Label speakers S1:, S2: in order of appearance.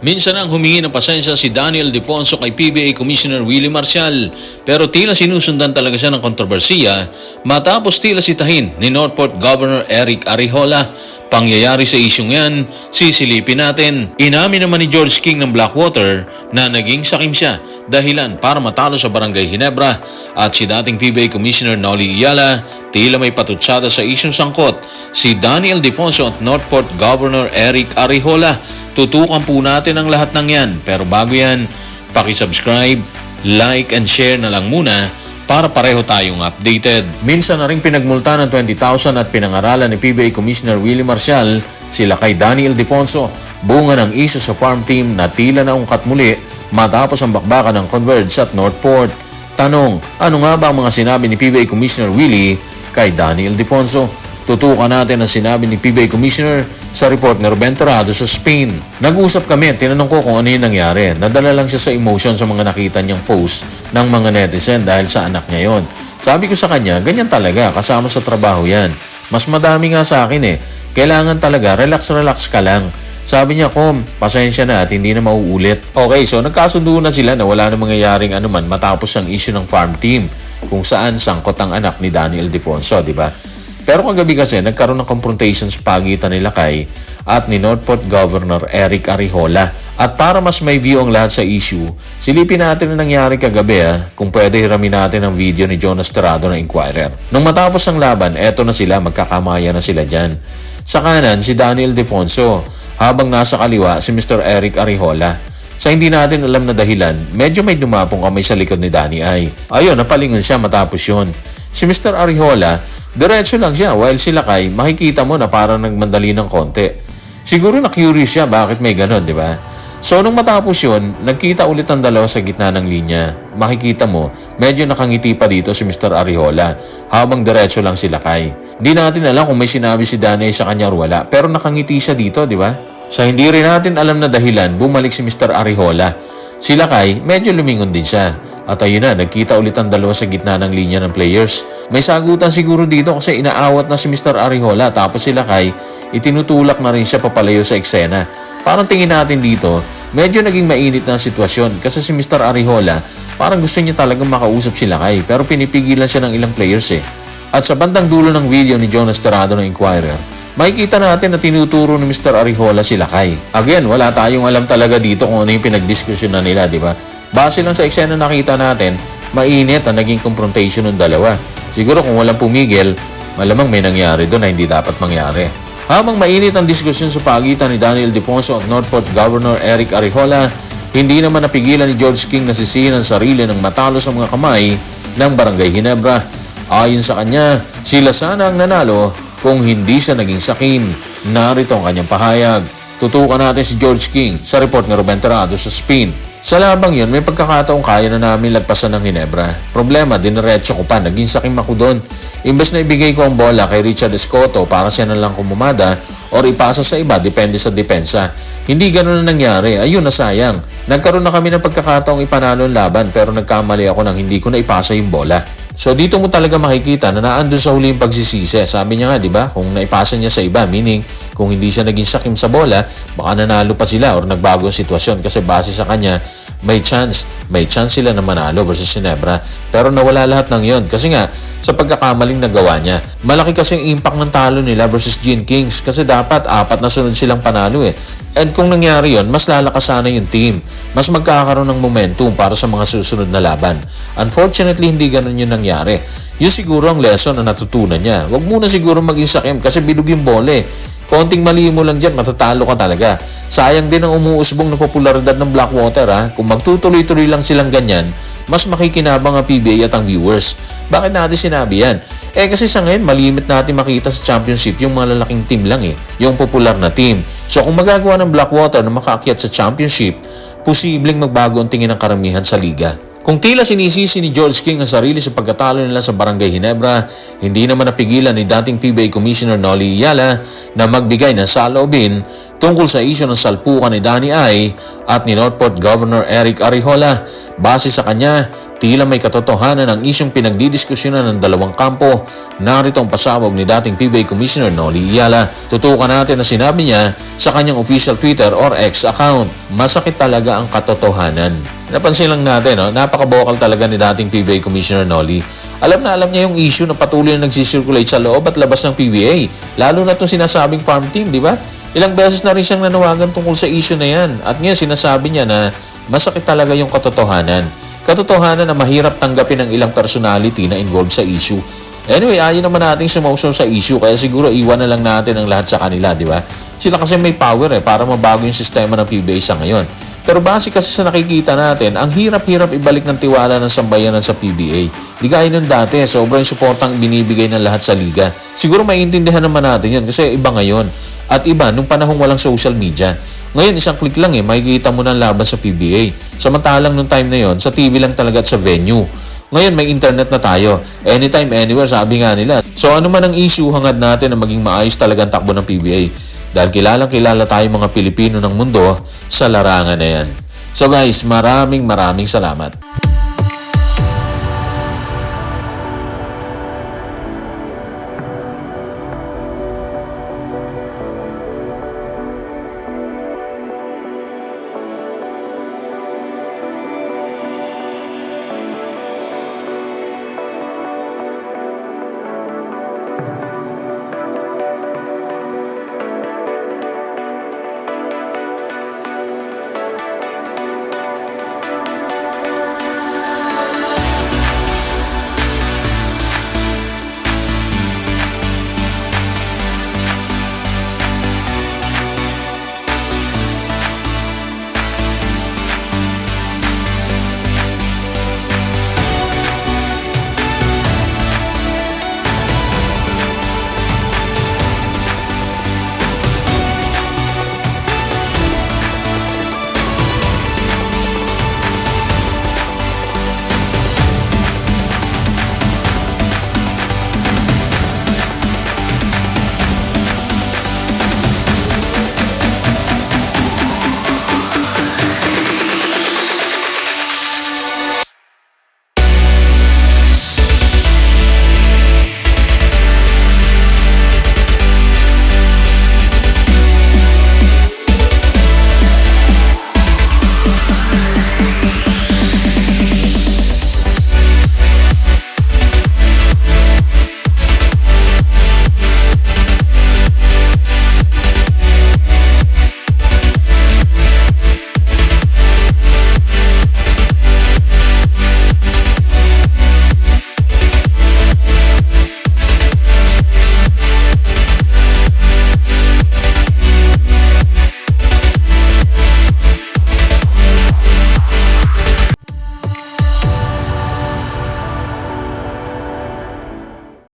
S1: Minsan ang humingi ng pasensya si Daniel Defonso kay PBA Commissioner Willie Marcial, pero tila sinusundan talaga siya ng kontrobersiya matapos tila sitahin ni Northport Governor Eric Arrijola. Pangyayari sa isyong yan, sisilipin natin. Inamin naman ni George King ng Blackwater na naging sakim siya dahilan para matalo sa Barangay Ginebra, at si dating PBA Commissioner Noli Iyala tila may patutsada sa isyong sangkot si Daniel Defonso at Northport Governor Eric Arrijola. Tutukan po natin ang lahat ng yan, pero bago yan, paki-subscribe, like and share na lang muna para pareho tayong updated. Minsan na rin pinagmulta ng 20,000 at pinangaralan ni PBA Commissioner Willie Marcial sila kay Daniel Defonso, bunga ng issue sa farm team na tila naungkat muli matapos ang bakbakan ng Converge at Northport. Tanong, ano nga ba ang mga sinabi ni PBA Commissioner Willie kay Daniel Defonso? Tutukan natin ang sinabi ni PBA Commissioner sa report ni Ruben Torrado sa Spain. Nag-usap kami at tinanong ko kung ano yung nangyari. Nadala lang siya sa emotion sa mga nakita niyang post ng mga netizen dahil sa anak niya yon. Sabi ko sa kanya, ganyan talaga, kasama sa trabaho yan. Mas madami nga sa akin eh. Kailangan talaga, relax ka lang. Sabi niya, pasensya na at hindi na mauulit. Okay, so nagkasundo na sila na wala na mangyayaring anuman matapos ang issue ng farm team kung saan sangkot ang anak ni Daniel Defonso, di ba? Pero kagabi kasi nagkaroon ng confrontation sa pagitan nila kay at ni Northport Governor Eric Arrijola. At para mas may view ang lahat sa issue, silipin natin ang nangyari kagabi kung pwede hiramin natin ang video ni Jonas Terrado ng Inquirer. Nung matapos ang laban, eto na sila, magkakamaya na sila dyan. Sa kanan, si Daniel Defonso, habang nasa kaliwa si Mr. Eric Arrijola. Sa hindi natin alam na dahilan, medyo may dumapong kamay sa likod ni Danny ay. Ayun, napalingon siya matapos yun. Si Mr. Arrijola, diretso lang siya while sila kay makikita mo na parang nagmandali ng konti. Siguro na-curious siya bakit may ganon, di ba? So nung matapos yun, nagkita ulit ang dalawa sa gitna ng linya. Makikita mo, medyo nakangiti pa dito si Mr. Arrijola habang diretso lang sila kay. Hindi natin alam kung may sinabi si Danny sa kanya or wala, pero nakangiti siya dito, di ba? Sa hindi rin natin alam na dahilan, bumalik si Mr. Arrijola. Sila kay, medyo lumingon din siya. At ayun na, nagkita ulit ang dalawa sa gitna ng linya ng players. May sagutan siguro dito kasi inaawat na si Mr. Arrijola tapos sila kay itinutulak na rin siya papalayo sa eksena. Parang tingin natin dito, medyo naging mainit na sitwasyon kasi si Mr. Arrijola parang gusto niya talagang makausap sila kay pero pinipigilan siya ng ilang players eh. At sa bandang dulo ng video ni Jonas Terrado ng Inquirer, makikita natin na tinuturo ni Mr. Arrijola sila kay. Again, wala tayong alam talaga dito kung ano yung pinagdiskusyon na nila, di ba? Base lang sa eksena nakita natin, mainit ang naging confrontation ng dalawa. Siguro kung walang pumigil, malamang may nangyari doon na hindi dapat mangyari. Habang mainit ang diskusyon sa pagitan ni Daniel Defonso at Northport Governor Eric Arrijola, hindi naman napigilan ni George King na sisihin ang sarili ng matalo sa mga kamay ng Barangay Ginebra. Ayon sa kanya, sila sana ang nanalo kung hindi siya naging sakim. Narito ang kanyang pahayag. Tutukan natin si George King sa report ni Ruben Torrado sa Spain. Sa labang yun, may pagkakataong kaya na namin lagpasan ng Ginebra. Problema, diniretso ko pa, naging sakim ako doon. Imbes na ibigay ko ang bola kay Richard Escoto para siya na lang kumumada or ipasa sa iba, depende sa depensa. Hindi ganun na nangyari, ayun na sayang. Nagkaroon na kami ng pagkakataong ipanalo ang laban pero nagkamali ako nang hindi ko na ipasa yung bola. So dito mo talaga makikita na naandun sa huli yung pagsisisi. Sabi niya nga, di ba, kung naipasa niya sa iba, meaning kung hindi siya naging sakim sa bola, baka nanalo pa sila or nagbago ang sitwasyon kasi base sa kanya, may chance sila na manalo versus Ginebra. Pero nawala lahat ng yon kasi nga, sa pagkakamaling nagawa niya. Malaki kasi yung impact ng talo nila versus Gene Kings kasi dapat 4 na sunod silang panalo eh. And kung nangyari yon, mas lalakas sana yung team. Mas magkakaroon ng momentum para sa mga susunod na laban. Unfortunately, hindi ganun yung nangyari. Yun siguro ang lesson na natutunan niya. Huwag muna siguro maging sakim kasi bilog yung bola eh. Konting mali mo lang dyan, matatalo ka talaga. Sayang din ang umuusbong na popularidad ng Blackwater Kung magtutuloy-tuloy lang silang ganyan, mas makikinabang ang PBA at ang viewers. Bakit natin sinabi yan? Kasi sa ngayon, malimit natin makita sa championship yung mga lalaking team lang yung popular na team. So kung magagawa ng Blackwater na makaakyat sa championship, posibleng magbago ang tingin ng karamihan sa liga. Kung tila sinisisi ni George King ang sarili sa pagkatalo nila sa Barangay Ginebra, hindi naman napigilan ni dating PBA Commissioner Noli Iyala na magbigay ng saloobin tungkol sa isyu ng salpukan ni Danny Ay at ni Northport Governor Eric Arrijola. Base sa kanya, tila may katotohanan ang isyong pinagdidiskusyonan ng dalawang kampo. Narito ang pasawag ni dating PBA Commissioner Noli Iyala. Tutukan natin na sinabi niya sa kanyang official Twitter or X account. Masakit talaga ang katotohanan. Napansin lang natin, napaka-vocal talaga ni dating PBA Commissioner Noli. Alam na alam niya yung issue na patuloy na nagsisirculate sa loob at labas ng PBA. Lalo na itong sinasabing farm team, di ba? Ilang beses na rin siyang nanawagan tungkol sa issue na yan. At ngayon sinasabi niya na masakit talaga yung katotohanan. Katotohanan na mahirap tanggapin ng ilang personality na involved sa issue. Anyway, ayaw naman nating sumausaw sa issue kaya siguro iwan na lang natin ang lahat sa kanila, di ba? Sila kasi may power para mabago yung sistema ng PBA sa ngayon. Pero base kasi sa nakikita natin, ang hirap-hirap ibalik ng tiwala ng sambayanan sa PBA. Di gaya nun dati, sobrang suportang binibigay ng lahat sa liga. Siguro maiintindihan naman natin yun kasi iba ngayon. At iba, nung panahong walang social media. Ngayon, isang click lang makikita mo ng laban sa PBA. Samantalang nung time na yon, sa TV lang talaga at sa venue. Ngayon, may internet na tayo. Anytime, anywhere, sabi nga nila. So ano man ang issue, hangad natin na maging maayos talagang takbo ng PBA. Dahil kilalang-kilala tayo mga Pilipino ng mundo sa larangan na yan. So guys, maraming salamat.